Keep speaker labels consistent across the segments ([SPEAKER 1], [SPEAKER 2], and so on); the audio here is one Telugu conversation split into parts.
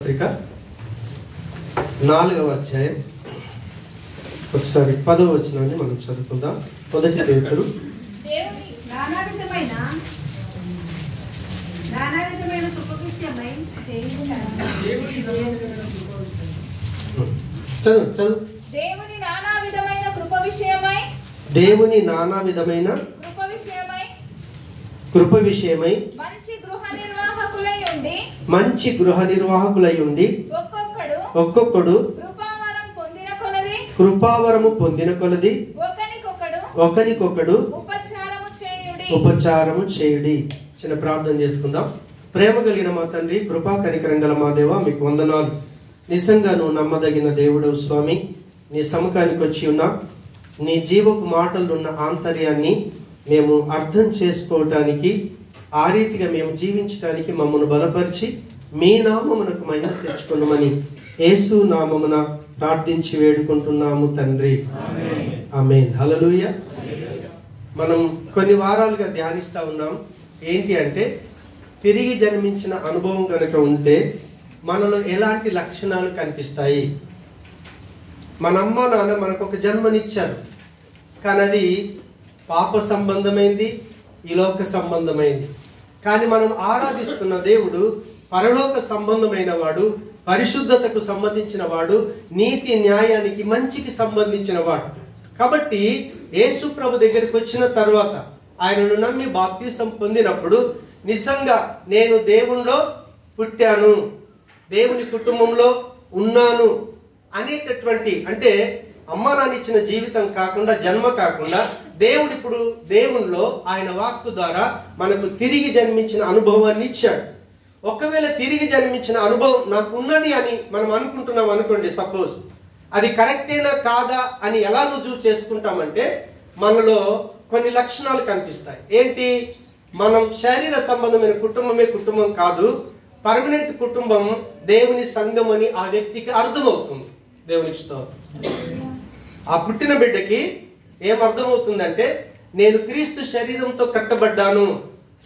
[SPEAKER 1] పత్రిక 4వ అధ్యాయం ఒకసారి 10వ వచనాన్ని మనం చదువుకుందాం. మొదటి పేతురు
[SPEAKER 2] దేవుని నానావిధమైన కృప విషయమై
[SPEAKER 1] చదువు.
[SPEAKER 2] దేవుని నానావిధమైన కృప విషయమై
[SPEAKER 1] దేవుని నానా విధమైన కృప విషయమై మంచి గృహ నిర్వాహకులై ఉండి ఒక్కొక్కడు కృపావరము పొందిన కొలది ఒకనికొకడు ఉపచారము చేయుడి. చిన్న ప్రార్థన చేసుకుందాం. ప్రేమ కలిగిన మా తండ్రి, కృపా కనికరం గల మా దేవ, మీకు వందనాలు. నిజంగా నువ్వు నమ్మదగిన దేవుడవు స్వామి. నీ సముఖానికి వచ్చి ఉన్నా నీ జీవపు మాటలున్న ఆంతర్యాన్ని మేము అర్థం చేసుకోవటానికి, ఆ రీతిగా మేము జీవించడానికి మమ్మల్ని బలపరిచి మీ నామమునకు మహిమ తెచ్చుకున్నామని యేసు నామమున ప్రార్థించి వేడుకుంటున్నాము తండ్రి. ఆమేన్. హల్లెలూయా. మనం కొన్ని వారాలుగా ధ్యానిస్తా ఉన్నాం. ఏంటి అంటే, తిరిగి జన్మించిన అనుభవం కనుక ఉంటే మనలో ఎలాంటి లక్షణాలు కనిపిస్తాయి. మన అమ్మ నాన్న మనకు ఒక జన్మనిచ్చారు, కానీ అది పాప సంబంధమైంది, ఈ లోక సంబంధమైంది. కానీ మనం ఆరాధిస్తున్న దేవుడు పరలోక సంబంధమైన వాడు, పరిశుద్ధతకు సంబంధించిన వాడు, నీతి న్యాయానికి మంచికి సంబంధించిన వాడు. కాబట్టి యేసు ప్రభు దగ్గరికి వచ్చిన తర్వాత, ఆయనను నమ్మి బాప్తిసం పొందినప్పుడు నిజంగా నేను దేవునిలో పుట్టాను, దేవుని కుటుంబంలో ఉన్నాను అనేటటువంటి, అంటే అమ్మ నాన్న ఇచ్చిన జీవితం కాకుండా, జన్మ కాకుండా, దేవుడు ఇప్పుడు దేవునిలో ఆయన వాక్కు ద్వారా మనకు తిరిగి జన్మించిన అనుభవాన్ని ఇచ్చాడు. ఒకవేళ తిరిగి జన్మించిన అనుభవం నాకు ఉన్నది అని మనం అనుకుంటున్నాం అనుకోండి, సపోజ్ అది కరెక్టేనా కాదా అని ఎలా రుజువు చేసుకుంటామంటే, మనలో కొన్ని లక్షణాలు కనిపిస్తాయి. ఏంటి? మనం శరీర సంబంధమైన కుటుంబమే కుటుంబం కాదు, పర్మనెంట్ కుటుంబం దేవుని సంఘం అని ఆ వ్యక్తికి అర్థమవుతుంది. దేవునికి స్తోత్రం. ఆ పుట్టిన బిడ్డకి ఏమర్థమవుతుందంటే, నేను క్రీస్తు శరీరంతో కట్టబడ్డాను,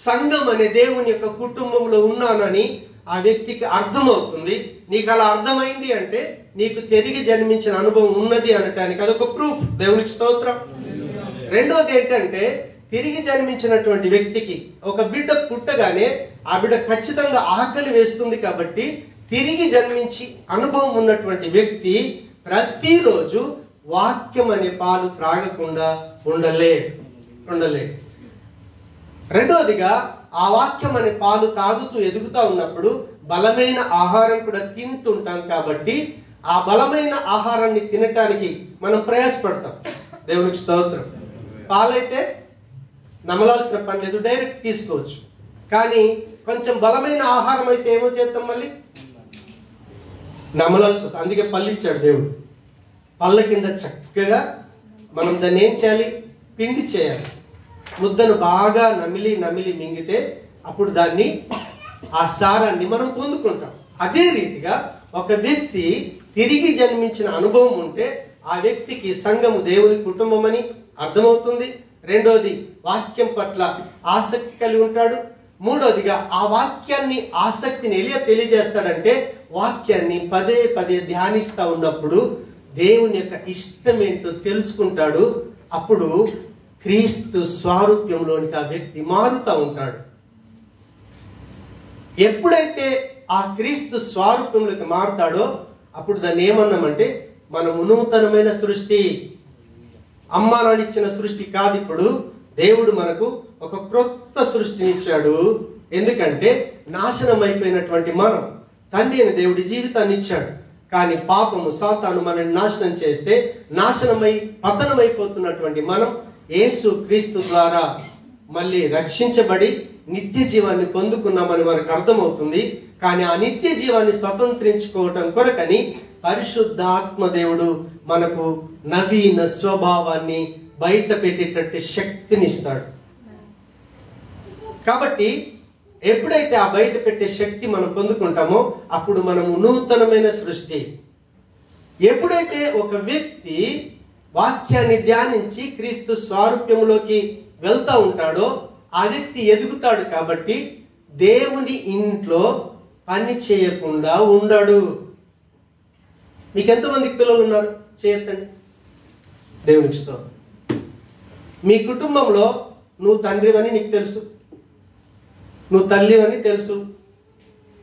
[SPEAKER 1] సంఘం అనే దేవుని యొక్క కుటుంబంలో ఉన్నానని ఆ వ్యక్తికి అర్థమవుతుంది. నీకు అలా అర్థమైంది అంటే నీకు తిరిగి జన్మించిన అనుభవం ఉన్నది అనటానికి అదొక ప్రూఫ్. దేవునికి స్తోత్రం. రెండోది ఏంటంటే, తిరిగి జన్మించినటువంటి వ్యక్తికి ఒక బిడ్డ పుట్టగానే ఆ బిడ్డ ఖచ్చితంగా ఆకలి వేస్తుంది. కాబట్టి తిరిగి జన్మించి అనుభవం ఉన్నటువంటి వ్యక్తి ప్రతిరోజు వాక్యం అనే పాలు త్రాగకుండా ఉండలే. రెండోదిగా, ఆ వాక్యం అనే పాలు తాగుతూ ఎదుగుతా ఉన్నప్పుడు బలమైన ఆహారం కూడా తింటుంటాం. కాబట్టి ఆ బలమైన ఆహారాన్ని తినటానికి మనం ప్రయాసపడతాం. దేవునికి స్తోత్రం. పాలైతే నమలాల్సిన పని లేదు, డైరెక్ట్ తీసుకోవచ్చు. కానీ కొంచెం బలమైన ఆహారం అయితే ఏమో చేస్తాం, మళ్ళీ నమలాల్సి వస్తుంది. అందుకే పళ్ళు ఇచ్చాడు దేవుడు. పళ్ళ కింద చక్కగా మనం దాన్ని ఏం చేయాలి? పిండి చేయాలి. ముద్దను బాగా నమిలి మింగితే అప్పుడు దాన్ని, ఆ సారాన్ని మనం పొందుకుంటాం. అదే రీతిగా ఒక వ్యక్తి తిరిగి జన్మించిన అనుభవం ఉంటే ఆ వ్యక్తికి సంఘము దేవుని కుటుంబం అని అర్థమవుతుంది. రెండోది, వాక్యం పట్ల ఆసక్తి కలిగి ఉంటాడు. మూడోదిగా, ఆ వాక్యాన్ని, ఆసక్తిని ఎలా తెలియజేస్తాడంటే, వాక్యాన్ని పదే పదే ధ్యానిస్తా ఉన్నప్పుడు దేవుని యొక్క ఇష్టమేంటో తెలుసుకుంటాడు. అప్పుడు క్రీస్తు స్వారూప్యంలోనికి ఆ వ్యక్తి మారుతూ ఉంటాడు. ఎప్పుడైతే ఆ క్రీస్తు స్వారూప్యంలోకి మారుతాడో అప్పుడు దాన్ని ఏమన్నామంటే, మనము నూతనమైన సృష్టి. అమ్మ నానిచ్చిన సృష్టి కాదు. ఇప్పుడు దేవుడు మనకు ఒక క్రొత్త సృష్టిని ఇచ్చాడు. ఎందుకంటే నాశనం అయిపోయినటువంటి మనం, తండ్రి అయిన దేవుడి జీవితాన్ని ఇచ్చాడు. కానీ పాపము, సాతాను మనల్ని నాశనం చేస్తే నాశనమై పతనమైపోతున్నటువంటి మనం యేసు క్రీస్తు ద్వారా మళ్ళీ రక్షించబడి నిత్య జీవాన్ని పొందుకున్నామని మనకు అర్థమవుతుంది. కానీ ఆ నిత్య జీవాన్ని స్వతంత్రించుకోవటం కొరకని పరిశుద్ధాత్మ దేవుడు మనకు నవీన స్వభావాన్ని బయట పెట్టేటట్టు శక్తినిస్తాడు. కాబట్టి ఎప్పుడైతే ఆ బయట పెట్టే శక్తి మనం పొందుకుంటామో అప్పుడు మనము నూతనమైన సృష్టి. ఎప్పుడైతే ఒక వ్యక్తి వాక్యాన్ని ధ్యానించి క్రీస్తు స్వారూప్యంలోకి వెళ్తా ఉంటాడో ఆ వ్యక్తి ఎదుగుతాడు. కాబట్టి దేవుని ఇంట్లో పని చేయకుండా ఉండడు. మీకు ఎంతమందికి పిల్లలు ఉన్నారు? చేయొద్దండి. దేవునికి స్తోత్రం. మీ కుటుంబంలో నువ్వు తండ్రివని నీకు తెలుసు, నువ్వు తల్లివని తెలుసు,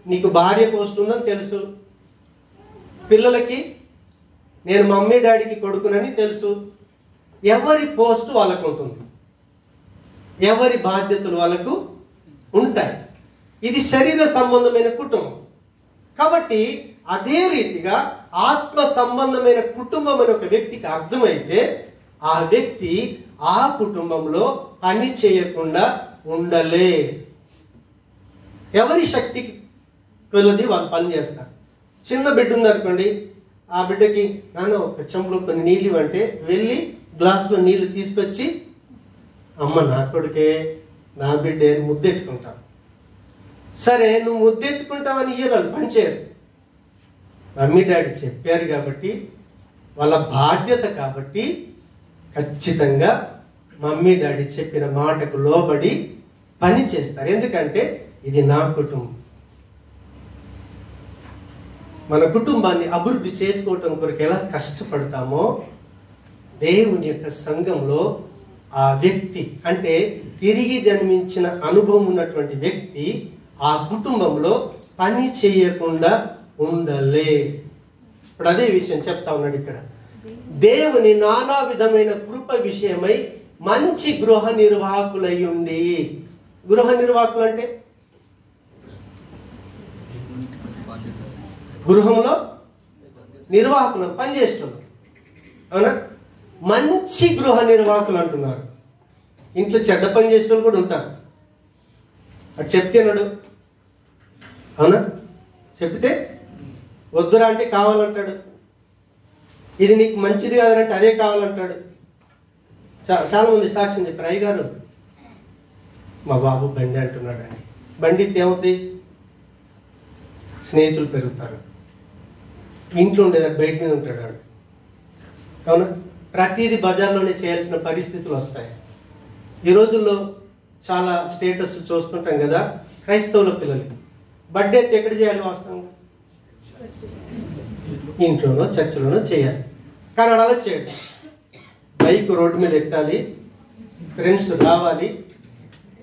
[SPEAKER 1] నీకు భార్య పోస్ట్ ఉందని తెలుసు, పిల్లలకి నేను మమ్మీ డాడీకి కొడుకునని తెలుసు. ఎవరి పోస్ట్ వాళ్ళకు ఉంటుంది, ఎవరి బాధ్యతలు వాళ్ళకు ఉంటాయి. ఇది శరీర సంబంధమైన కుటుంబం. కాబట్టి అదే రీతిగా ఆత్మ సంబంధమైన కుటుంబం అని ఒక వ్యక్తికి అర్థమైతే ఆ వ్యక్తి ఆ కుటుంబంలో పని చేయకుండా ఉండలే. ఎవరి శక్తికి కొలది వాళ్ళు పని చేస్తారు. చిన్న బిడ్డ ఉందనుకోండి, ఆ బిడ్డకి నాన్న ఒక చెంబులో కొన్ని నీళ్ళు ఇవ్వంటే వెళ్ళి గ్లాసులో నీళ్లు తీసుకొచ్చి అమ్మ నా కొడుకే నా బిడ్డే ముద్దెట్టుకుంటావు. సరే, నువ్వు ముద్దెట్టుకుంటావని ఇయ్యరు, పని చేయరు. మమ్మీ డాడీ చెప్పారు కాబట్టి, వాళ్ళ బాధ్యత కాబట్టి ఖచ్చితంగా మమ్మీ డాడీ చెప్పిన మాటకు లోబడి పని చేస్తారు. ఎందుకంటే ఇది నా కుటుంబం. మన కుటుంబాన్ని అభివృద్ధి చేసుకోవటం కొరకు ఎలా కష్టపడతామో దేవుని యొక్క సంఘంలో ఆ వ్యక్తి, అంటే తిరిగి జన్మించిన అనుభవం ఉన్నటువంటి వ్యక్తి ఆ కుటుంబంలో పని చేయకుండా ఉండలే. ఇప్పుడు అదే విషయం చెప్తా ఉన్నాడు ఇక్కడ. దేవుని నానా విధమైన కృప విషయమై మంచి గృహ నిర్వాహకులై ఉండి. గృహ నిర్వాహకులు అంటే గృహంలో నిర్వాహకులు, పనిచేస్తున్నారు. అవునా? మంచి గృహ నిర్వాహకులు అంటున్నారు. ఇంట్లో చెడ్డ పని చేసే వాళ్ళు కూడా ఉంటారు. అటు చెప్తున్నాడు. అవునా? చెప్తే వద్దురా అంటే కావాలంటాడు. ఇది నీకు మంచిది కాదంటే అదే కావాలంటాడు. చాలా మంది సాక్ష్యం చెప్పారు, అయ్యగారు మా బాబు బండి అంటున్నాడు అని. బండి ఏమవుతుంది? స్నేహితులు పెరుగుతారు. ఇంట్లో ఉండేదాడు బయట మీద ఉంటాడు వాడు. అవునా? ప్రతిదీ బజార్లోనే చేయాల్సిన పరిస్థితులు వస్తాయి. ఈ రోజుల్లో చాలా స్టేటస్ చూస్తుంటాం కదా, క్రైస్తవుల పిల్లలు బర్త్డే ఎక్కడ చేయాలి? వాస్తవంగా ఇంట్లోనో చర్చిలోనో చేయాలి. కానీ అలా చేయడం, బైక్ రోడ్డు మీద ఎట్టాలి, ఫ్రెండ్స్ రావాలి,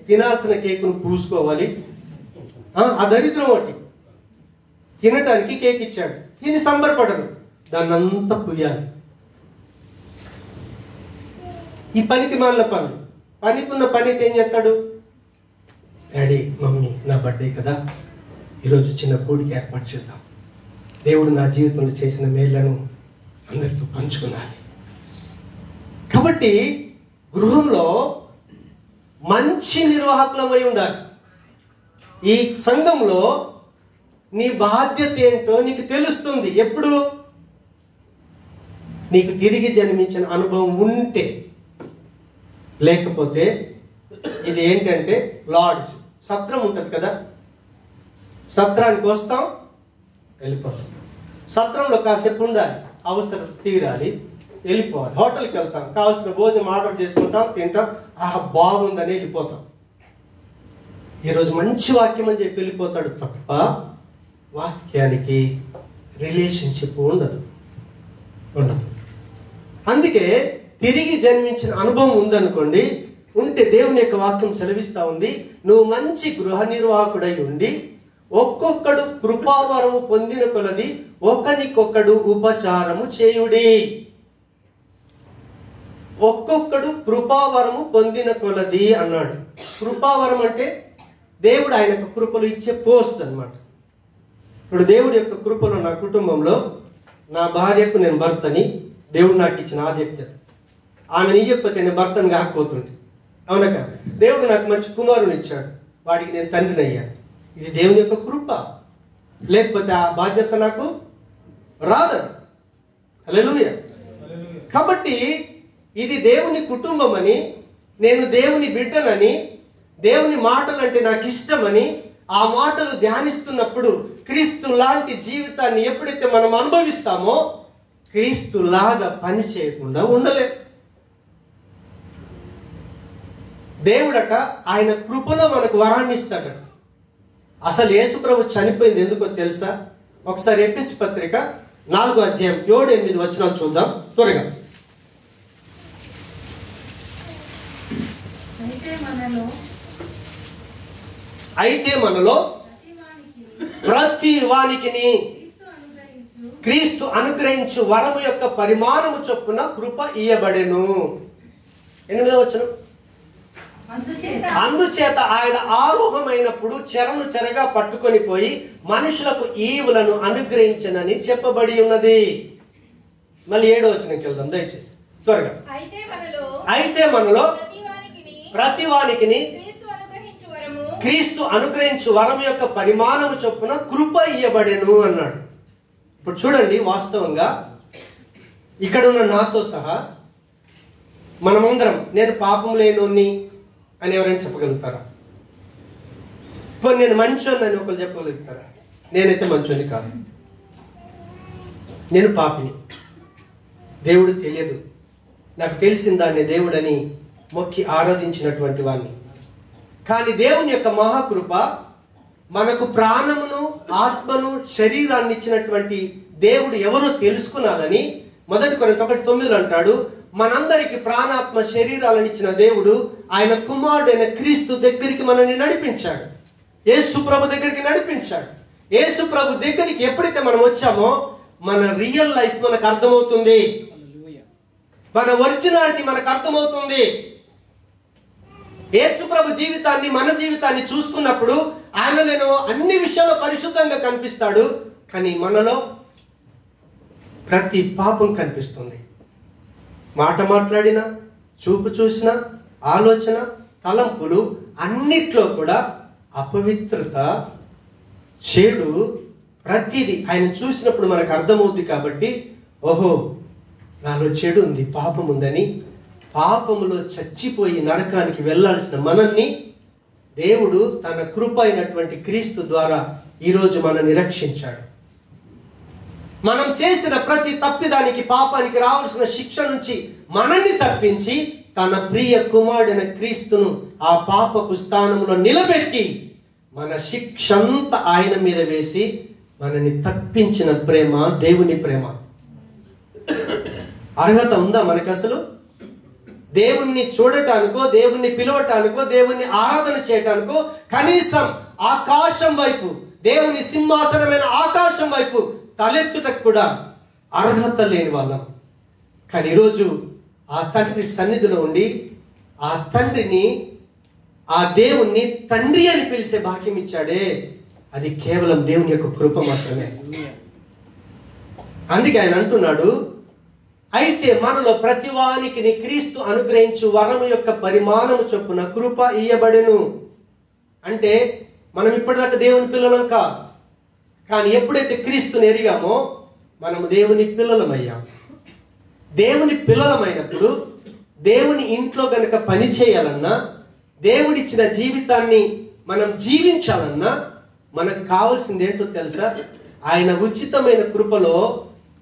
[SPEAKER 1] తినాల్సిన కేకును పూసుకోవాలి. ఆ దరిద్రం ఒకటి. తినటానికి కేక్ ఇచ్చాడు, తిని సంబరపడరు, దాన్ని అంతా పుయ్యాలి. ఈ పనికి మాలిన పనులు. పనికున్న పనికి ఏం చేస్తాడు? డాడీ మమ్మీ నా బర్త్డే కదా, ఈరోజు చిన్న కూడికి ఏర్పాటు చేద్దాం, దేవుడు నా జీవితంలో చేసిన మేళ్లను అందరితో పంచుకున్నాను. కాబట్టి గృహంలో మంచి నిర్వాహకులమై ఉండాలి. ఈ సంఘంలో నీ బాధ్యత ఏంటో నీకు తెలుస్తుంది. ఎప్పుడు? నీకు తిరిగి జన్మించిన అనుభవం ఉంటే. లేకపోతే ఇది ఏంటంటే లాడ్జ్, సత్రం ఉంటుంది కదా, సత్రానికి వస్తాం వెళ్ళిపోతాం. సత్రంలో కాసేపు ఉండాలి, అవసరం తీరాలి, వెళ్ళిపోవాలి. హోటల్కి వెళ్తాం, కావాల్సిన భోజనం ఆర్డర్ చేసుకుంటాం, తింటాం, బాగుందని వెళ్ళిపోతాం. ఈరోజు మంచి వాక్యం అని చెప్పి వెళ్ళిపోతాడు తప్ప వాక్యానికి రిలేషన్షిప్ ఉండదు. అందుకే తిరిగి జన్మించిన అనుభవం ఉందనుకోండి, ఉంటే దేవుని యొక్క వాక్యం సెలవిస్తా ఉంది, నువ్వు మంచి గృహ నిర్వాహకుడై ఉండి ఒక్కొక్కడు కృపావరము పొందిన కొలది ఒకనికొకడు ఉపచారము చేయుడి. ఒక్కొక్కడు కృపావరము పొందిన కొలది అన్నాడు. కృపావరం అంటే దేవుడు ఆయన యొక్క కృపలు ఇచ్చే పోస్ట్ అన్నమాట. ఇప్పుడు దేవుడి యొక్క కృపలో నా కుటుంబంలో నా భార్యకు నేను భర్తని, దేవుడు నాకు ఇచ్చిన ఆధిక్యత. ఆమె నిజకపోతే నేను భర్తను కాకపోతుంటే. అవునా కదా? దేవుడు నాకు మంచి కుమారుని ఇచ్చాడు, వాడికి నేను తండ్రిని అయ్యాను. ఇది దేవుని యొక్క కృప. లేకపోతే ఆ బాధ్యత నాకు రాదు. హల్లెలూయా. కాబట్టి ఇది దేవుని కుటుంబం అని, నేను దేవుని బిడ్డనని, దేవుని మాటలు అంటే నాకు ఇష్టమని, ఆ మాటలు ధ్యానిస్తున్నప్పుడు క్రీస్తు లాంటి జీవితాన్ని ఎప్పుడైతే మనం అనుభవిస్తామో క్రీస్తు లాగా పని చేయకుండా ఉండలే. దేవుడట ఆయన కృపలో మనకు వరాన్ని ఇస్తాడట. అసలు యేసు ప్రభు చనిపోయింది ఎందుకో తెలుసా? ఒకసారి ఎఫెసీ పత్రిక 4వ అధ్యాయం 7-8 వచనాలు చూద్దాం త్వరగా. అయితే మనలో ప్రతి వానికిని క్రీస్తు అనుగ్రహించు వరము యొక్క పరిమాణము చొప్పున కృప ఇయ్యబడెను. 8వ వచనం. అందుచేత ఆయన ఆరోహమైనప్పుడు చెరను చెరగా పట్టుకొని పోయి మనుషులకు ఈవులను అనుగ్రహించనని చెప్పబడి ఉన్నది. మళ్ళీ 7వ వచనంకి వెళ్దాం దయచేసి త్వరగా. అయితే మనలో ప్రతి వానికిని క్రీస్తు అనుగ్రహించు వరం యొక్క పరిమాణము చొప్పున కృప ఇయ్యబడెను అన్నాడు. ఇప్పుడు చూడండి, వాస్తవంగా ఇక్కడ ఉన్న నాతో సహా మనమందరం నేను పాపం లేనోన్ని అని ఎవరైనా చెప్పగలుగుతారా? ఇప్పుడు నేను మంచోన్ని అని ఒకరు చెప్పగలుగుతారా? నేనైతే మంచోని కాదు, నేను పాపిని. దేవుడు తెలియదు, నాకు తెలిసిన దాన్ని దేవుడని మొక్కి ఆరాధించినటువంటి వాడిని. కానీ దేవుని యొక్క మహాకృప మనకు ప్రాణమును ఆత్మను శరీరాన్ని ఇచ్చినటువంటి దేవుడు ఎవరో తెలుసుకున్నాదని 1 కొరింథీ 1:9 అంటాడు. మనందరికి ప్రాణాత్మ శరీరాలను ఇచ్చిన దేవుడు ఆయన కుమారుడైన క్రీస్తు దగ్గరికి మనల్ని నడిపించాడు. యేసు ప్రభు దగ్గరికి నడిపించాడు. యేసు ప్రభు దగ్గరికి ఎప్పుడైతే మనం వచ్చామో మన రియల్ లైఫ్ మనకు అర్థమవుతుంది, మన ఒరిజినాలిటీ మనకు అర్థమవుతుంది. యేసు ప్రభు జీవితాన్ని మన జీవితాన్ని చూసుకున్నప్పుడు ఆయనలో అన్ని విషయాల్లో పరిశుద్ధంగా కనిపిస్తాడు, కానీ మనలో ప్రతి పాపం కనిపిస్తుంది. మాట మాట్లాడిన, చూపు చూసిన, ఆలోచన, తలంపులు అన్నిట్లో కూడా అపవిత్రత, చెడు ప్రతిదీ ఆయన చూసినప్పుడు మనకు అర్థమవుతుంది. కాబట్టి ఓహో నాలో చెడు ఉంది, పాపం ఉందని, పాపములో చచ్చిపోయి నరకానికి వెళ్లాల్సిన మనల్ని దేవుడు తన కృప అయినటువంటి క్రీస్తు ద్వారా ఈరోజు మనల్ని రక్షించాడు. మనం చేసిన ప్రతి తప్పిదానికి, పాపానికి రావాల్సిన శిక్ష నుంచి మనల్ని తప్పించి తన ప్రియ కుమారుడైన క్రీస్తును ఆ పాపపు స్థానంలో నిలబెట్టి మన శిక్షంతా ఆయన మీద వేసి మనల్ని తప్పించిన ప్రేమ దేవుని ప్రేమ. అర్హత ఉందా మనకు? అసలు దేవుణ్ణి చూడటానికో, దేవుణ్ణి పిలవటానికో, దేవుణ్ణి ఆరాధన చేయటానికో కనీసం ఆకాశం వైపు, దేవుని సింహాసనమైన ఆకాశం వైపు తలెత్తుటకు కూడా అర్హత లేని వాళ్ళం. కానీ ఈరోజు ఆ తండ్రి సన్నిధిలో ఉండి ఆ తండ్రిని, ఆ దేవుణ్ణి తండ్రి అని పిలిచే భాగ్యం ఇచ్చాడే, అది కేవలం దేవుని యొక్క కృప మాత్రమే. అందుకే ఆయన అంటున్నాడు, అయితే మనలో ప్రతి వానికి క్రీస్తు అనుగ్రహించు వరము యొక్క పరిమాణము చొప్పున కృప ఇయ్యబడెను. అంటే మనం ఇప్పటిదాకా దేవుని పిల్లలం కాదు, కానీ ఎప్పుడైతే క్రీస్తుని ఎరిగామో మనము దేవుని పిల్లలమయ్యాం. దేవుని పిల్లలమైనప్పుడు దేవుని ఇంట్లో గనక పని చేయాలన్నా, దేవుడిచ్చిన జీవితాన్ని మనం జీవించాలన్నా మనకు కావాల్సింది ఏంటో తెలుసా? ఆయన ఉచితమైన కృపలో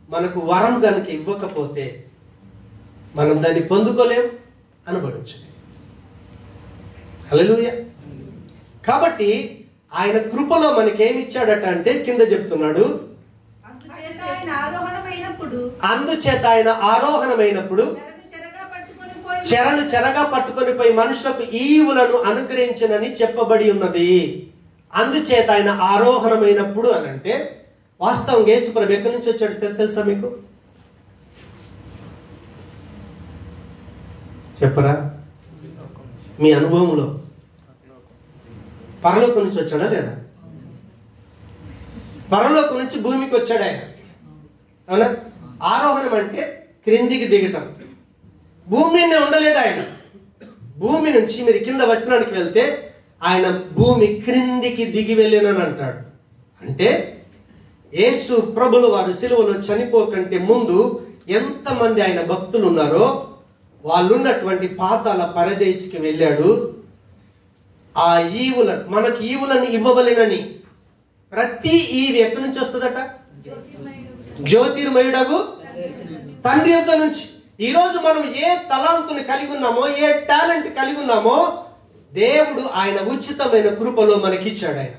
[SPEAKER 1] మనకు వరం గనుక ఇవ్వకపోతే మనం దాన్ని పొందుకోలేం, అనుభవించలేం. హల్లెలూయా. కాబట్టి ఆయన కృపలో మనకేమిచ్చాడట అంటే కింద చెప్తున్నాడు, అందుచేత ఆయన ఆరోహణమైనప్పుడు చెరను చెరగా పట్టుకొని పోయి మనుషులకు ఈవులను అనుగ్రహించనని చెప్పబడి ఉన్నది. అందుచేత ఆయన ఆరోహణమైనప్పుడు అని అంటే వాస్తవంగా యేసు ప్రభు ఎక్కడి నుంచి వచ్చాడు తెలుసా మీకు? చెప్పరా? మీ అనుభవంలో పరలోకం నుంచి వచ్చాడా లేదా? పరలోకం నుంచి భూమికి వచ్చాడు ఆయన, అవునా? ఆరోహణం అంటే క్రిందికి దిగటం. భూమిని ఉండలేదు ఆయన. భూమి నుంచి మీరు కింద వచనానికి వెళ్తే ఆయన భూమి క్రిందికి దిగి వెళ్ళినని అంటాడు. అంటే యేసు ప్రభులు వారు సిలువలో చనిపోకంటే ముందు ఎంతమంది ఆయన భక్తులు ఉన్నారో వాళ్ళున్నటువంటి పాతాళ పరదేశికి వెళ్ళాడు. ఆ ఈవులను, మనకు ఈవులను ఇవ్వవలెనని ప్రతి ఈవి ఎక్కడి నుంచి వస్తుందట? జ్యోతిర్మయుడగు తండ్రి యొద్ద నుంచి. ఈరోజు మనం ఏ తలాంతుని కలిగి ఉన్నామో, ఏ టాలెంట్ కలిగి ఉన్నామో దేవుడు ఆయన ఉచితమైన కృపలో మనకిచ్చాడు. ఆయన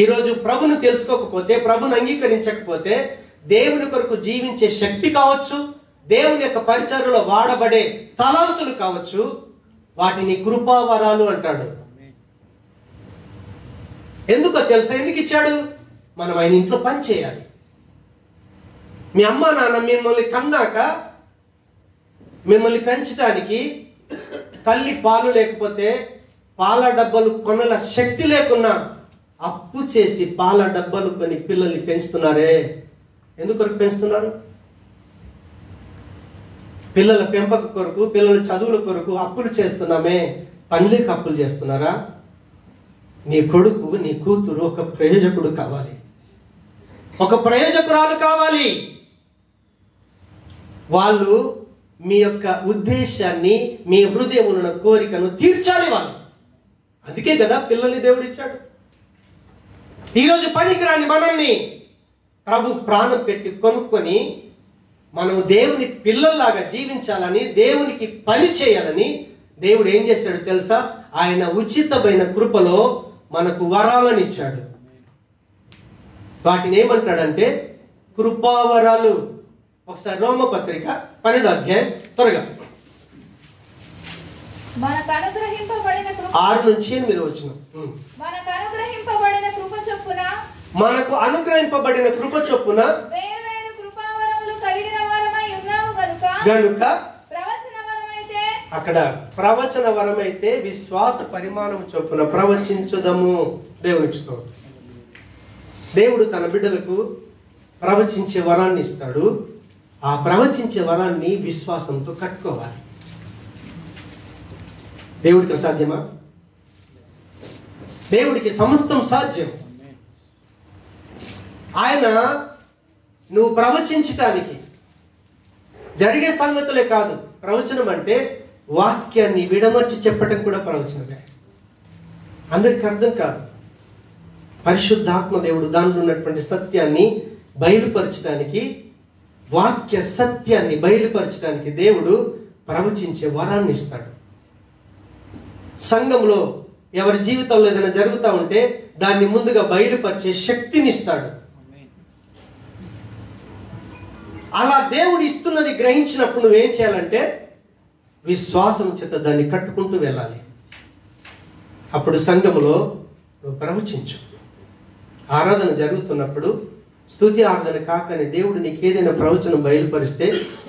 [SPEAKER 1] ఈరోజు ప్రభును తెలుసుకోకపోతే, ప్రభును అంగీకరించకపోతే దేవుని కొరకు జీవించే శక్తి కావచ్చు, దేవుని యొక్క పరిచర్యలో వాడబడే తలాంతులు కావచ్చు, వాటిని కృపావరాలు అంటాడు. ఎందుకో తెలుసా? ఎందుకు ఇచ్చాడు? మనం ఆయన ఇంట్లో పని చేయాలి. మీ అమ్మ నాన్న మిమ్మల్ని కన్నాక, మిమ్మల్ని పెంచడానికి తల్లి పాలు లేకపోతే, పాల డబ్బాలు కొనల శక్తి లేకున్నా అప్పు చేసి పాల డబ్బాలు కొని పిల్లల్ని పెంచుతున్నారే. ఎందుకొరకు పెంచుతున్నారు? పిల్లల పెంపక కొరకు, పిల్లల చదువుల కొరకు అప్పులు చేస్తున్నామే. పనిలేక అప్పులు చేస్తున్నారా? నీ కొడుకు, నీ కూతురు ఒక ప్రయోజకుడు కావాలి, ఒక ప్రయోజకురాలు కావాలి. వాళ్ళు మీ యొక్క ఉద్దేశాన్ని, మీ హృదయమున కోరికను తీర్చాలి వాళ్ళు. అందుకే కదా పిల్లల్ని దేవుడు ఇచ్చాడు. ఈరోజు పనికిరాని మనల్ని ప్రభు ప్రాణం పెట్టి కొనుక్కొని, మనం దేవుని పిల్లల్లాగా జీవించాలని, దేవునికి పని చేయాలని దేవుడు ఏం చేశాడు తెలుసా? ఆయన ఉచితమైన కృపలో మనకు వరాలను ఇచ్చాడు. వాటిని ఏమంటాడంటే కృపావరాలు. ఒకసారి రోమపత్రిక 12వ అధ్యాయం త్వరగా,
[SPEAKER 2] మనకు అనుగ్రహింపబడిన కృప
[SPEAKER 1] 6 నుంచి 8 వచనం.
[SPEAKER 2] మనకు అనుగ్రహింపబడిన కృప చొప్పున,
[SPEAKER 1] మనకు అనుగ్రహింపబడిన కృప చొప్పున
[SPEAKER 2] వేర్వేరు కృపావరములు కలిగిన వారమై ఉన్నాము
[SPEAKER 1] గనుక
[SPEAKER 2] ప్రవచన వరమైతే,
[SPEAKER 1] అక్కడ ప్రవచన వరమైతే విశ్వాస పరిమాణం చొప్పున ప్రవచించుదము. దేవునికి స్తోత్రం. దేవుడు తన బిడ్డలకు ప్రవచించే వరాన్ని ఇస్తాడు. ఆ ప్రవచించే వరాన్ని విశ్వాసంతో కట్టుకోవాలి. దేవుడికి అసాధ్యమా? దేవుడికి సమస్తం సాధ్యం. ఆయన నువ్వు ప్రవచించటానికి జరిగే సంగతులే కాదు. ప్రవచనం అంటే వాక్యాన్ని విడమర్చి చెప్పటం కూడా ప్రవచనమే. అందరికి అర్థం కాదు. పరిశుద్ధాత్మ దేవుడు దానిలో ఉన్నటువంటి సత్యాన్ని బయలుపరచడానికి, వాక్య సత్యాన్ని బయలుపరచడానికి దేవుడు ప్రవచించే వరాన్ని ఇస్తాడు. సంఘంలో ఎవరి జీవితంలో ఏదైనా జరుగుతూ ఉంటే దాన్ని ముందుగా బయలుపరిచే శక్తిని ఇస్తాడు. అలా దేవుడు ఇస్తున్నది గ్రహించినప్పుడు నువ్వేం చేయాలంటే విశ్వాసం చేత దాన్ని కట్టుకుంటూ వెళ్ళాలి. అప్పుడు సంఘములో నువ్వు ప్రవచించు. ఆరాధన జరుగుతున్నప్పుడు స్తుతి ఆరాధన కాకనే దేవుడు నీకు ఏదైనా ప్రవచనం బయలుపరిస్తే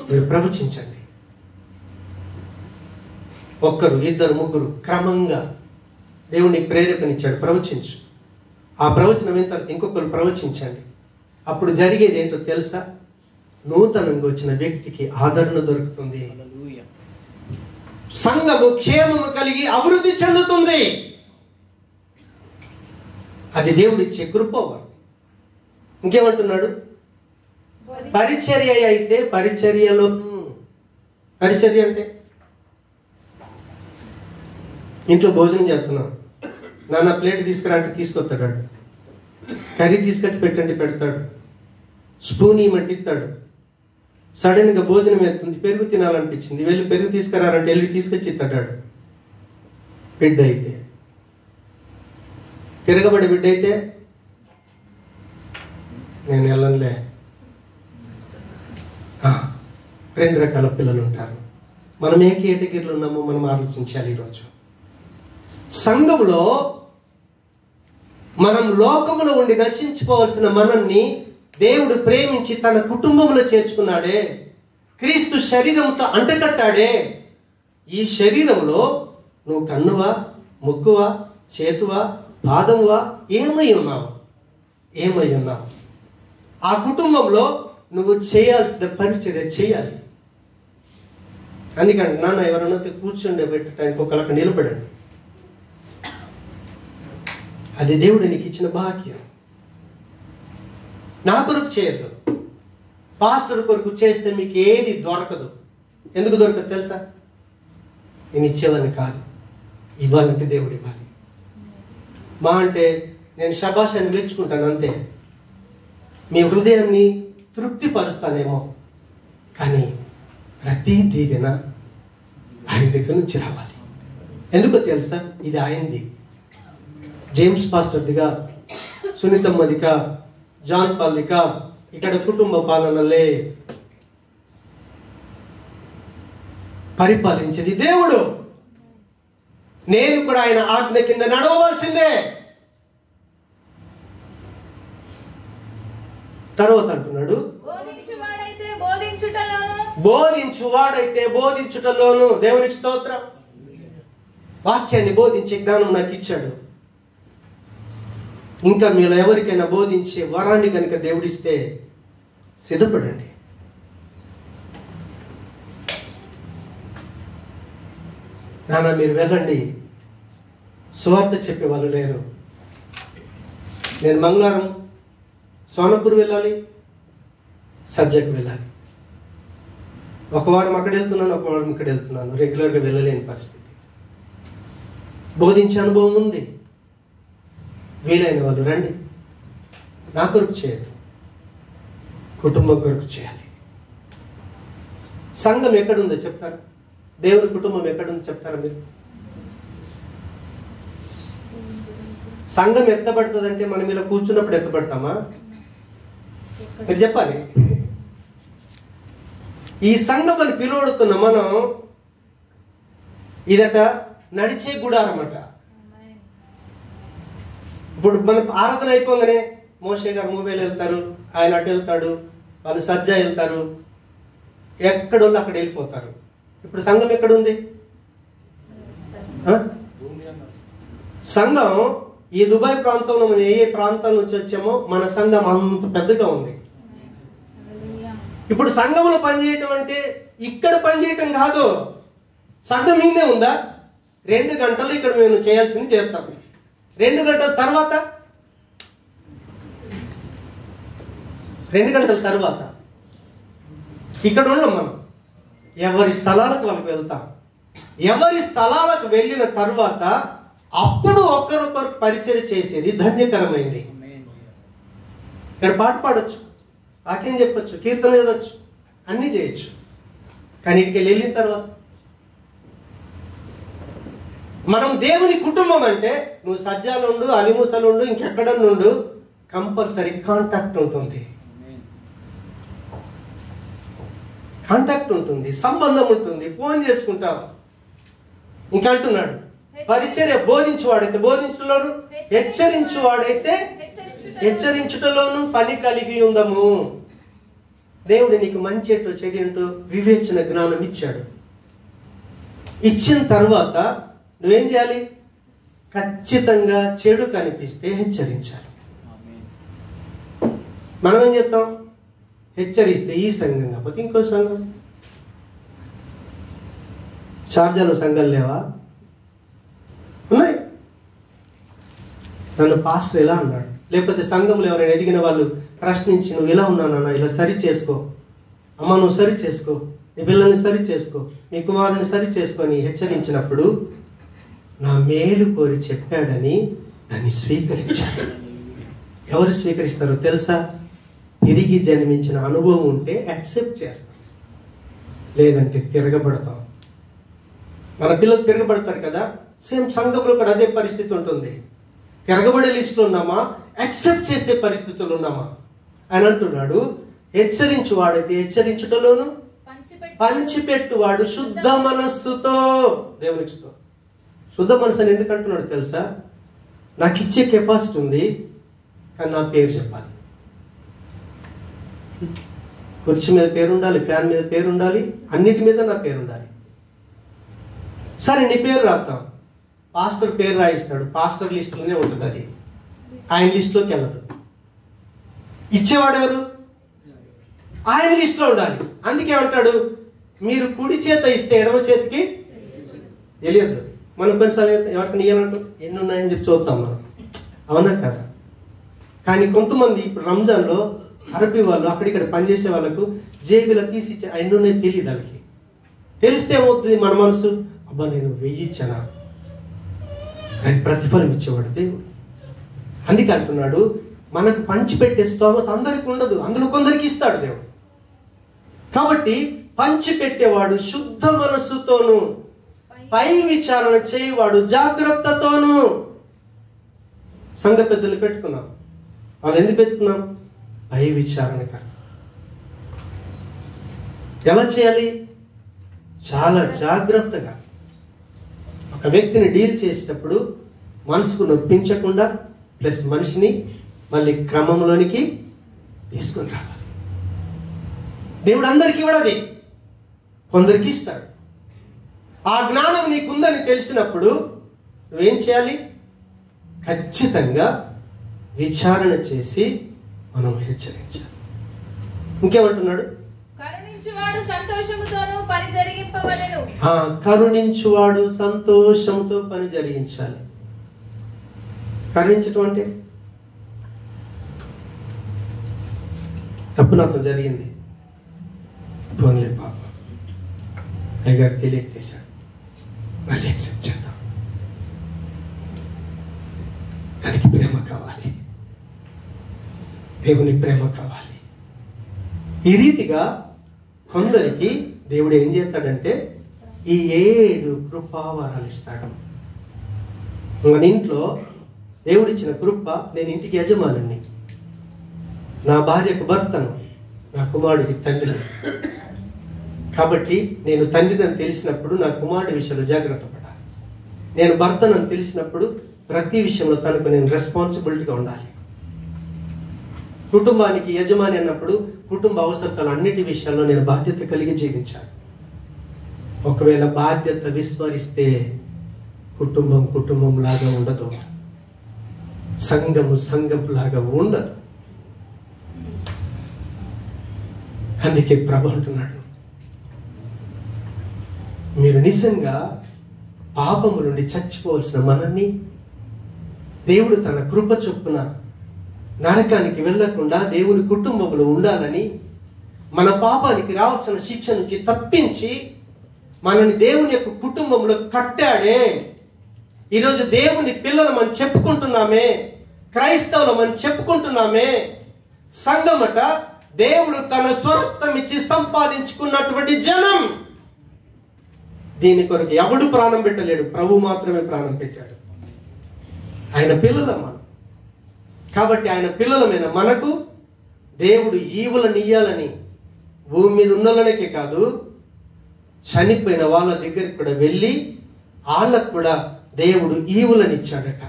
[SPEAKER 1] మీరు ప్రవచించండి. ఒక్కరు, ఇద్దరు, ముగ్గురు క్రమంగా దేవునికి ప్రేరేపణిచ్చాడు, ప్రవచించు. ఆ ప్రవచనం అయిన తర్వాత ఇంకొకరు ప్రవచించండి. అప్పుడు జరిగేది ఏంటో తెలుసా? నూతనంగా వచ్చిన వ్యక్తికి ఆదరణ దొరుకుతుంది. సంఘము క్షేమము కలిగి అభివృద్ధి చెందుతుంది. అది దేవుడిచ్చే కృపవరం. ఇంకేమంటున్నాడు? పరిచర్య అయితే పరిచర్యలో, పరిచర్య అంటే ఇంట్లో భోజనం చేస్తున్నాం, నాన్న ప్లేట్ తీసుకురా అంటే తీసుకొస్తాడు, కర్రీ తీసుకొచ్చి పెట్టండి పెడతాడు, స్పూన్ ఇవ్వమంటే ఇస్తాడు. సడన్ గా భోజనం ఎత్తుంది, పెరుగు తినాలనిపించింది, వెళ్ళి పెరుగు తీసుకురారంటే వెళ్ళి తీసుకొచ్చి ఇస్తాడు. బిడ్డ అయితే, తిరగబడి బిడ్డ అయితే నేను వెళ్ళనులే. 2 రకాల పిల్లలు ఉంటారు. మనం ఏ కేటగిరీలో ఉన్నామో మనం ఆలోచించాలి. ఈరోజు సంఘంలో మనం లోకములో ఉండి నశించుకోవాల్సిన మనల్ని దేవుడు ప్రేమించి తన కుటుంబంలో చేర్చుకున్నాడే, క్రీస్తు శరీరంతో అంటకట్టాడే. ఈ శరీరంలో నువ్వు కన్నువా, ముక్కువా, చేతువా, పాదమువా, ఏమై ఉన్నావు? ఏమై ఉన్నావు? ఆ కుటుంబంలో నువ్వు చేయాల్సిన పరిచర్య చేయాలి. అందుకంటే నాన్న ఎవరన్నా కూర్చుండే పెట్టడానికి ఒకళ్ళకి నిలబడండి. అది దేవుడు నీకు ఇచ్చిన భాగ్యం. నా కొరకు చేయొద్దు, పాస్టర్ కొరకు చేస్తే మీకు ఏది దొరకదు. ఎందుకు దొరకదు తెలుసా? నేను ఇచ్చేవాడిని కాదు, ఇవ్వాలంటే దేవుడు ఇవ్వాలి. మా అంటే నేను శబాషాన్ని మెచ్చుకుంటాను అంతే, మీ హృదయాన్ని తృప్తిపరుస్తానేమో, కానీ ప్రతి దీవెన ఆయన దగ్గర నుంచి రావాలి. ఎందుకో తెలుసా? ఇది ఆయనది. జేమ్స్ పాస్టర్దిగా, సునీతమ్మదిగా, జాన్ పాల్దిగా ఇక్కడ కుటుంబ పాలనలే. పరిపాలించేది దేవుడు. నేను కూడా ఆయన ఆజ్ఞ కింద నడవవలసిందే. తర్వాత అంటున్నాడు, బోధించువాడైతే బోధించుటలోను. దేవునికి స్తోత్రం. వాక్యాన్ని బోధించే జ్ఞానం నాకు ఇచ్చాడు. ఇంకా మీలో ఎవరికైనా బోధించే వరాన్ని కనుక దేవుడిస్తే సిద్ధపడండి. నాన్న మీరు వెళ్ళండి, సువార్త చెప్పే వాళ్ళు లేరు. నేను మంగళవారం సోనపూర్ వెళ్ళాలి, సజ్జకు వెళ్ళాలి. ఒక వారం అక్కడ వెళ్తున్నాను, ఒక వారం ఇక్కడ వెళ్తున్నాను. రెగ్యులర్గా వెళ్ళలేని పరిస్థితి. బోధించే అనుభవం ఉంది. వీలైన వాళ్ళు రండి. నా కొరకు చేయదు, కుటుంబం కొరకు చేయాలి. సంఘం ఎక్కడుందో చెప్తారా? దేవుని కుటుంబం ఎక్కడుందో చెప్తారా మీరు? సంఘం ఎత్తబడుతుందంటే మనం ఇలా కూర్చున్నప్పుడు ఎత్తబడతామా? మీరు చెప్పాలి. ఈ సంఘం అని పిలువడుతున్న మనం ఇదట నడిచే గుడారం అట. ఇప్పుడు మనకు ఆరాధన అయిపోగానే మోషే గారు మూవేలు వెళ్తారు, ఆయన అటు వెళ్తాడు, వాళ్ళు సజ్జా వెళ్తారు, ఎక్కడోళ్ళు అక్కడ వెళ్ళిపోతారు. ఇప్పుడు సంఘం ఎక్కడుంది? సంఘం ఈ దుబాయ్ ప్రాంతంలో మనం ఏ ప్రాంతం నుంచి వచ్చామో మన సంఘం అంత పెద్దగా ఉంది. ఇప్పుడు సంఘంలో పనిచేయటం అంటే ఇక్కడ పనిచేయటం కాదు. సంఘం మీదే ఉందా? 2 గంటలు ఇక్కడ మేము చేయాల్సింది చేస్తాం. 2 గంటల తర్వాత 2 గంటల తర్వాత ఇక్కడ ఉన్నాం మనం. ఎవరి స్థలాలకు వాళ్ళకి వెళ్తాం. ఎవరి స్థలాలకు వెళ్ళిన తర్వాత అప్పుడు ఒకరొకరు పరిచయం చేసేది ధన్యకరమైంది. ఇక్కడ పాట పాడొచ్చు, వాక్యం చెప్పొచ్చు, కీర్తన చదవచ్చు, అన్నీ చేయొచ్చు. కానీ ఇటుకి వెళ్ళిన తర్వాత మనం దేవుని కుటుంబం అంటే నువ్వు సజ్జాలు ఉండు, అలిముసలు ఉండు, ఇంకెక్కడ నుండు, కంపల్సరీ కాంటాక్ట్ ఉంటుంది. కాంటాక్ట్ ఉంటుంది, సంబంధం ఉంటుంది, ఫోన్ చేసుకుంటావు. ఇంకా అంటున్నాడు, పరిచర్య బోధించువాడైతే బోధించుటలోను, హెచ్చరించువాడైతే హెచ్చరించుటలోను పని కలిగి ఉందము. దేవుడు నీకు మంచి ఏంటో చెడు ఏంటో వివేచన జ్ఞానం ఇచ్చాడు. ఇచ్చిన తర్వాత నువ్వేం చేయాలి? ఖచ్చితంగా చెడు కనిపిస్తే హెచ్చరించాలి. మనం ఏం చేస్తాం? హెచ్చరిస్తే ఈ సంఘం కాకపోతే ఇంకో సంఘం. షార్జాలో సంఘాలు లేవా? ఉన్నాయి. నన్ను పాస్టర్ ఎలా అన్నాడు, లేకపోతే సంఘంలో ఎవరైనా ఎదిగిన వాళ్ళు ప్రశ్నించి నువ్వు ఇలా ఉన్నానన్నా, ఇలా సరి చేసుకో, అమ్మ నువ్వు సరి చేసుకో, నీ పిల్లల్ని సరి చేసుకో, నీ కుమారుని సరి చేసుకొని హెచ్చరించినప్పుడు నా మేలు కోరి చెప్పాడని దాన్ని స్వీకరించాడు. ఎవరు స్వీకరిస్తారో తెలుసా? తిరిగి జన్మించిన అనుభవం ఉంటే యాక్సెప్ట్ చేస్తాం, లేదంటే తిరగబడతాం. మన పిల్లలు తిరగబడతారు కదా, సేమ్ సంఘంలో కూడా అదే పరిస్థితి ఉంటుంది. తిరగబడే లిస్టులో ఉన్నామా, యాక్సెప్ట్ చేసే పరిస్థితులు ఉన్నామా? అని అంటున్నాడు, హెచ్చరించువాడైతే హెచ్చరించుటలోను, పంచిపెట్టువాడు శుద్ధ మనస్సుతో. దేవునికి శుద్ధ మనసు అని ఎందుకు అంటున్నాడు తెలుసా? నాకు ఇచ్చే కెపాసిటీ ఉంది, కానీ నా పేరు చెప్పాలి. కుర్చీ మీద పేరు ఉండాలి, ఫ్యాన్ మీద పేరు ఉండాలి, అన్నిటి మీద నా పేరు ఉండాలి. సరే నీ పేరు రాస్తాం, పాస్టర్ పేరు రాయిస్తాడు, పాస్టర్ లిస్టులోనే ఉంటుంది, అది ఆయన లిస్టులోకి వెళ్ళదు. ఇచ్చేవాడు ఎవరు? ఆయన లిస్టులో ఉండాలి. అందుకే అంటాడు, మీరు కుడి చేత ఇస్తే ఎడమ చేతికి తెలియద్దు. మనం కొన్నిసార్లు ఎవరికి ఇయ్యాలంటాం, ఎన్ని ఉన్నాయని చెప్పి చూద్దాం మనం, అవునా కదా? కానీ కొంతమంది ఇప్పుడు రంజాన్లో అరబీ వాళ్ళు అక్కడిక్కడ పనిచేసే వాళ్ళకు జేబులో తీసి ఎన్ని ఉన్నాయో తెలియదు. వాళ్ళకి తెలిస్తే ఏమవుతుంది? మన మనసు, అబ్బా నేను 1000 ఇచ్చానా, కానీ ప్రతిఫలం ఇచ్చేవాడు దేవుడు. అందుకే అంటున్నాడు, మనకు పంచిపెట్టే స్తోమత అందరికి ఉండదు, అందులో కొందరికి ఇస్తాడు దేవుడు. కాబట్టి పంచిపెట్టేవాడు శుద్ధ మనస్సుతోను, పై విచారణ చేయవాడు జాగ్రత్తతోను. సంఘ పెద్దలు పెట్టుకున్నాం. వాళ్ళు ఎందుకు పెట్టుకున్నాం? భయ విచారణకరం. ఎలా చేయాలి? చాలా జాగ్రత్తగా ఒక వ్యక్తిని డీల్ చేసేటప్పుడు మనసుకు నొప్పించకుండా, ప్లస్ మనిషిని మళ్ళీ క్రమంలోనికి తీసుకుని రావాలి. దేవుడు అందరికీ కూడా అది కొందరికి ఇస్తాడు. ఆ జ్ఞానం నీకుందని తెలిసినప్పుడు నువ్వేం చేయాలి? ఖచ్చితంగా విచారణ చేసి మనం హెచ్చరించాలి. ఇంకేమంటున్నాడు?
[SPEAKER 2] కరుణించువాడు సంతోషముతోనూ పని జరిగింపవలెను.
[SPEAKER 1] కరుణించువాడు సంతోషంతో పని జరిగించాలి. కరుణించటం అంటే తప్పు నాతో జరిగింది, పోన్లే పాప అయ్యగారు తెలియక చేశాడు, మళ్ళీ యాక్సెప్ట్ చేద్దాం. దానికి ప్రేమ కావాలి, దేవుని ప్రేమ కావాలి. ఈ రీతిగా కొందరికి దేవుడు ఏం చేస్తాడంటే ఈ 7 కృపావరాలు ఇస్తాడు. మన ఇంట్లో దేవుడిచ్చిన కృప, నేను ఇంటికి యజమానుని, నా భార్యకు భర్తను, నా కుమారుడికి తండ్రిని. కాబట్టి నేను తండ్రిని తెలిసినప్పుడు నా కుమారుడి విషయంలో జాగ్రత్త పడాలి. నేను భర్తను తెలిసినప్పుడు ప్రతి విషయంలో తనకు నేను రెస్పాన్సిబిలిటీగా ఉండాలి. కుటుంబానికి యజమాని అన్నప్పుడు కుటుంబ అవసరాలు అన్నిటి విషయాల్లో నేను బాధ్యత కలిగి జీవించాలి. ఒకవేళ బాధ్యత విస్మరిస్తే కుటుంబం లాగా ఉండదు, సంఘం లాగా ఉండదు. అందుకే ప్రభు అంటున్నాడు, మీరు నిజంగా పాపము నుండి చచ్చిపోవలసిన మనల్ని దేవుడు తన కృప చొప్పున నరకానికి వెళ్లకుండా దేవుని కుటుంబంలో ఉండాలని, మన పాపానికి రావాల్సిన శిక్ష నుంచి తప్పించి మనల్ని దేవుని యొక్క కుటుంబంలో కట్టాడే. ఈరోజు దేవుని పిల్లలు మనం చెప్పుకుంటున్నామే, క్రైస్తవులు మనం చెప్పుకుంటున్నామే. సంఘమట దేవుడు తన స్వరత్వం ఇచ్చి సంపాదించుకున్నటువంటి జనం. దీని కొరకు ఎవడు ప్రాణం పెట్టలేడు, ప్రభు మాత్రమే ప్రాణం పెట్టాడు. ఆయన పిల్లలం మనం. కాబట్టి ఆయన పిల్లలమైన మనకు దేవుడు ఈవులను ఇయ్యాలని, భూమి మీద ఉన్నోళ్ళకే కాదు చనిపోయిన వాళ్ళ దగ్గరికి కూడా వెళ్ళి వాళ్ళకు కూడా దేవుడు ఈవులను ఇచ్చాడట.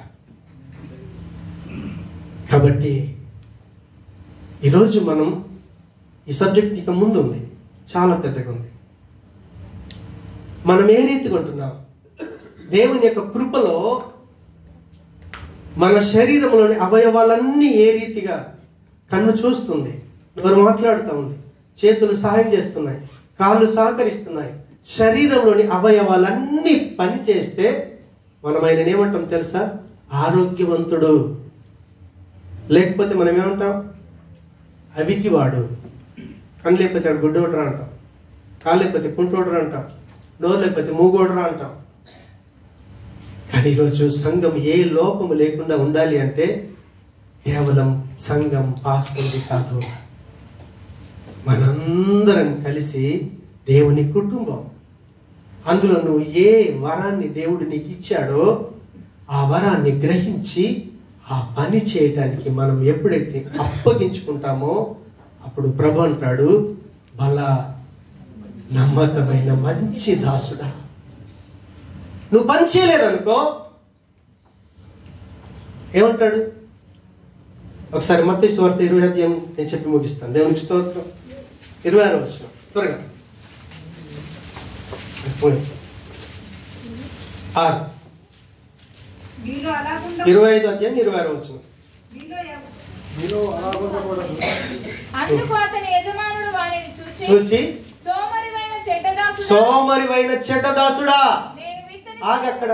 [SPEAKER 1] కాబట్టి ఈరోజు మనం ఈ సబ్జెక్ట్ ఇక ముందు ఉంది, చాలా పెద్దగా ఉంది. మనం ఏ రీతిగా ఉంటున్నాం? దేవుని యొక్క కృపలో మన శరీరంలోని అవయవాలన్నీ ఏ రీతిగా, కన్ను చూస్తుంది, ఎవరు మాట్లాడుతూ ఉంది, చేతులు సహాయం చేస్తున్నాయి, కాళ్ళు సహకరిస్తున్నాయి, శరీరంలోని అవయవాలన్నీ పని చేస్తే మనం ఆయన ఏమంటాం తెలుసా? ఆరోగ్యవంతుడు. లేకపోతే మనం ఏమంటాం? అవిటివాడు. కన్ను లేకపోతే గుడ్డోడరా అంటాం, కాళ్ళు లేకపోతే కుంటోడరా అంటాం, నోరు లేకపోతే మూగోడరా అంటాం. కానీ ఈరోజు సంఘం ఏ లోపము లేకుండా ఉండాలి అంటే కేవలం సంఘం పాస్టర్ది కాదు, మనందరం కలిసి దేవుని కుటుంబం. అందులో నువ్వు ఏ వరాన్ని దేవుడు నీకు ఇచ్చాడో ఆ వరాన్ని గ్రహించి ఆ పని చేయటానికి మనం ఎప్పుడైతే అప్పగించుకుంటామో అప్పుడు ప్రభు అంటాడు, బలా నమ్మకమైన మంచి దాసుడా. నువ్వు పని చేయలేదనుకో ఏమంటాడు? ఒకసారి మత్తయి సువార్త 20వ అధ్యాయం నేను చెప్పి ముగిస్తాను. దేవునికి స్తోత్రం. 26వ వచనం త్వరగా 25వ అధ్యాయం 26వ వచనం.
[SPEAKER 2] అందుకు అతని యజమానుడు వానిని
[SPEAKER 1] చూచి
[SPEAKER 2] సోమరివైన
[SPEAKER 1] చెడ్డదాసుడా. ఆగక్కడ.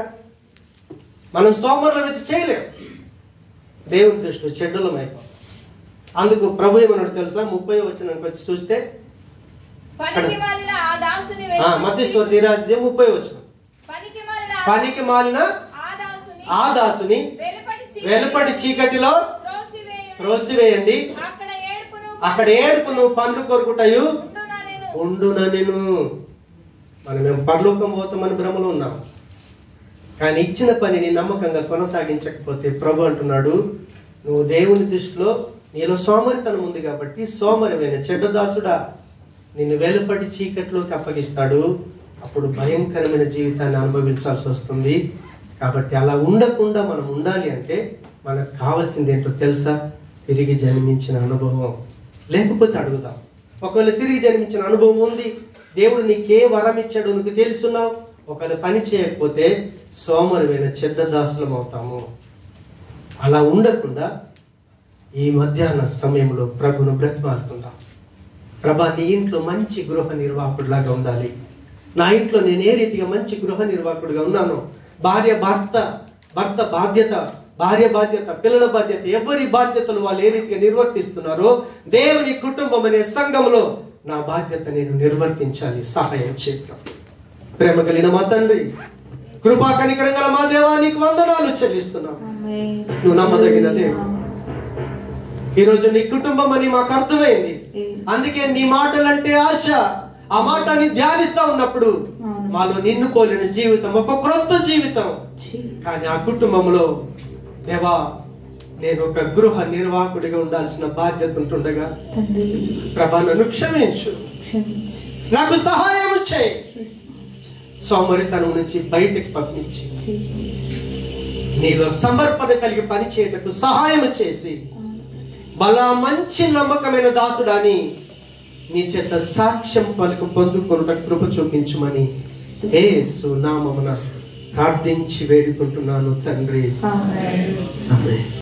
[SPEAKER 1] మనం సోమరుల వచ్చి చేయలేం, దేవుని దృష్టిలో చెడ్డలం అయిపోతాం. అందుకు ప్రభు ఏమన్నాడు తెలుసా? 30వ వచనానికి వచ్చి చూస్తే మత్తయి సువార్త 30వ వచనం, పనికి మాలిన ఆ దాసుని వెలుపటి చీకటిలో త్రోసివేయండి, అక్కడ ఏడుపును పండ్లు కొరుకుటయు ఉండున నేను. మనమేం పరలోకం పోతామని భ్రమలో ఉన్నాం. కానీ ఇచ్చిన పనిని నమ్మకంగా కొనసాగించకపోతే ప్రభు అంటున్నాడు, నువ్వు దేవుని దృష్టిలో నీలో సోమరితనం ఉంది కాబట్టి సోమరివైన చెడ్డదాసుడా, నిన్ను వెలుపటి చీకట్లోకి అప్పగిస్తాడు. అప్పుడు భయంకరమైన జీవితాన్ని అనుభవించాల్సి వస్తుంది. కాబట్టి అలా ఉండకుండా మనం ఉండాలి అంటే మనకు కావాల్సింది ఏంటో తెలుసా? తిరిగి జన్మించిన అనుభవం. లేకపోతే అడుగుదాం, ఒకవేళ తిరిగి జన్మించిన అనుభవం ఉంది, దేవుడు నీకే వరం ఇచ్చాడు, నీకు తెలుసున్నావు, ఒకవేళ పని చేయకపోతే సోమరివైన చెడ్డదాసులం అవుతాము. అలా ఉండకుండా ఈ మధ్యాహ్న సమయంలో ప్రభును బ్రతిమాలుకుందాం. ప్రభా, నీ ఇంట్లో మంచి గృహ నిర్వాహకుడిలాగా ఉండాలి. నా ఇంట్లో నేను ఏ రీతిగా మంచి గృహ నిర్వాహకుడిగా ఉన్నానో, భర్త బాధ్యత, భార్య బాధ్యత, పిల్లల బాధ్యత, ఎవరి బాధ్యతలు వాళ్ళు ఏ రీతిగా నిర్వర్తిస్తున్నారో దేవుని కుటుంబం అనే సంఘంలో నా బాధ్యత నేను నిర్వర్తించాలి. సహాయం చేయడం. ప్రేమ కలిగిన మా తండ్రి, కృపా కనికరం గల మా దేవా, నీకు వందనాలు చెల్లిస్తున్నాం. నువ్వు నమ్మదగిన దేవుడు. ఈరోజు నీ కుటుంబం అని మాకు అర్థమైంది. అందుకే నీ మాటలంటే ఆశ. ఆ మాటని ధ్యానిస్తా ఉన్నప్పుడు మాలో నిన్ను పోలిన జీవితం, ఒక క్రొత్త జీవితం. కానీ ఆ కుటుంబంలో దేవా, నేను ఒక గృహ నిర్వాహకుడిగా ఉండాల్సిన బాధ్యత ఉంటుండగా ప్రభా నన్ను క్షమించు, నాకు సహాయం చేయి. సోమరితనం నుంచి బయటికి పంపించి నీలో సమర్పణ కలిగి పని చేయటకు సహాయం చేసి బలా మంచి నమ్మకమైన దాసుడాని నీ చేత సాక్ష్యం పొందుకొనుట కృప చూపించుమని యేసు నామమున ప్రార్థించి వేడుకుంటున్నాను తండ్రి. ఆమేన్.